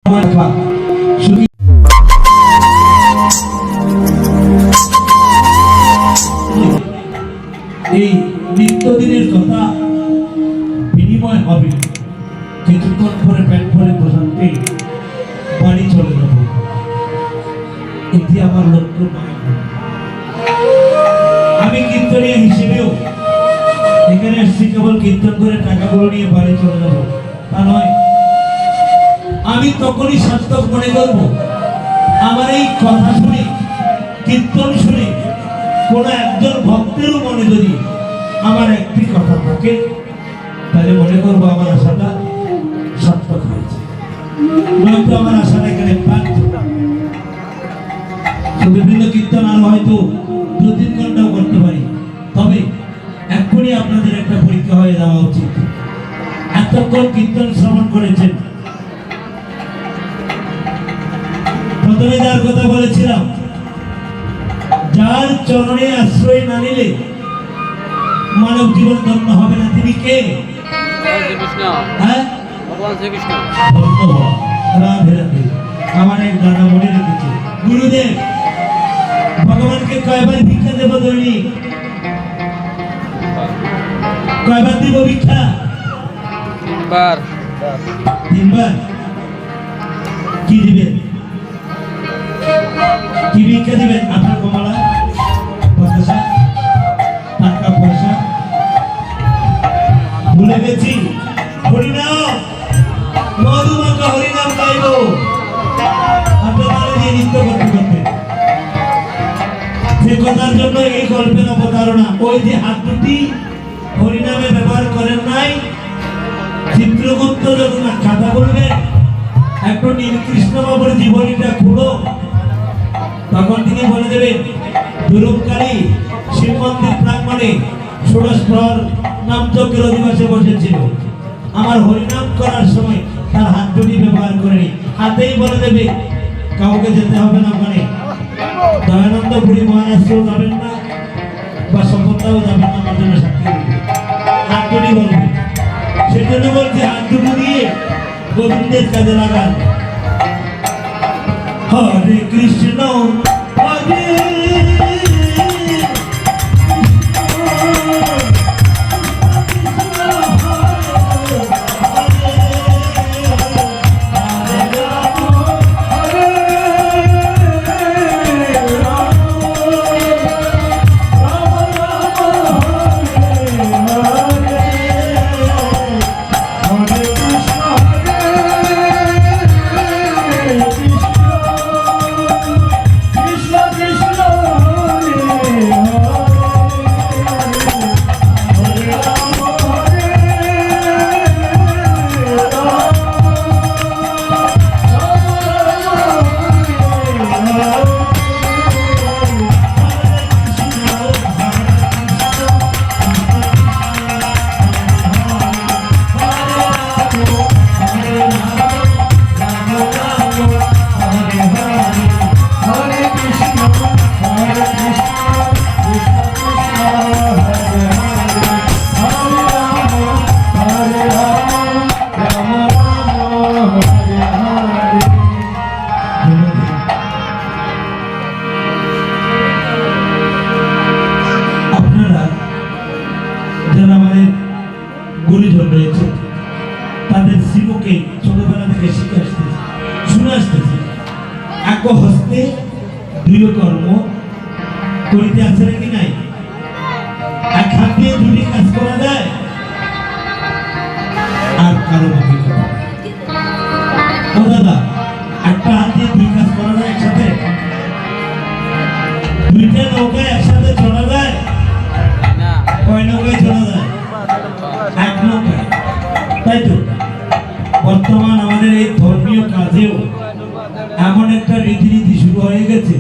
এই নিত্যদিনের কথা বিনিময় হবে, কিছুক্ষণ পরে প্যান্ট পরে প্রশান্তি বাড়ি চলে যাব। এটি আমার লক্ষ্য নয়। আমি কীর্তনীয় হিসেবেও এখানে এসেছি কেবল কীর্তন করে টাকাগুলো নিয়ে বাড়ি চলে যাব তা নয়। আমি তখনই সার্থক মনে করব আমার এই কথা শুনে, কীর্তন শুনে কোন একজন ভক্তেরও মনে যদি আমার একটি কথা থাকে, তাহলে মনে করবো আমার আশাটা সার্থক হয়েছে। নয়তো আমার আশাটা এখানে ব্যর্থ। বিভিন্ন কীর্তন আরো হয়তো 2-3 ঘন্টাও করতে পারি, তবে এখনই আপনাদের একটা পরীক্ষা হয়ে যাওয়া উচিত। এতক্ষণ কীর্তন শ্রবণ করেছেন, প্রথমে যার কথা বলেছিলাম, যার চরণে আশ্রয় না নিলে মানব জীবন ধন্য হবে না, তিনি কে? আমার এক দাদা মনে রেখেছে, গুরুদেব ভগবানকে কয়বার ভিক্ষা দেব দৈনিক? কয়বার দিব ভিক্ষা? 3বার। কি দিবেন? কি ভিক্ষা দিবেন? আপনার কমলা, পয়সা, টাকা পয়সা ভুলে গেছি। হরিনাম, মধুমাখা হরিনাম গাইব আপনারা দিয়ে নৃত্য করতে করতে। সে কথার জন্য এই গল্পের অবতারণা। ওই যে হাত দুটি হরিনামে ব্যবহার করেন নাই, চিত্রগুপ্ত যখন কথা বলবেন, একটু নীলকৃষ্ণ বাবুর জীবনীটা খুলো, তখন তিনি বলে দেবেন দুরূপকারী শিব মন্দির প্রাঙ্গণে 16 প্রহর নামযজ্ঞের অধিবাসে বসেছিল। আমার হরিনাম করার সময় তার হাত দুটি ব্যবহার করেনি, হাতেই বলে দেবে, কাউকে যেতে হবে না। মানে দয়ানন্দ পুরী মহারাষ্ট্রও যাবেন না, বা সম্পদাও যাবেন না, আমার জন্য সাক্ষী দেবে, হাত দুটি বলবে। সেজন্য বলছি হাত দুটো দিয়ে গোবিন্দের কাজে লাগান। হরে কৃষ্ণ হরে গুরুজন রয়েছে, তাদের শিবকে ছোটবেলা থেকে শিখে আসতেছে, শুনে আসতেছে। এক হস্তে 2 কর্ম করিতে আছে নাকি নাই? এক হাত দিয়ে 2টি কাজ করা যায়, আর কারো বাকি করা। ও দাদা, একটা হাত দিয়ে 2 কাজ করা যায় একসাথে? 2টা নৌকায় একসাথে চড়া যায়? কয় নৌকায় চড়া যায়? এক নৌকায়। তাই তো বর্তমান আমাদের এই ধর্মীয় কাজেও এমন একটা রীতিনীতি শুরু হয়ে গেছে।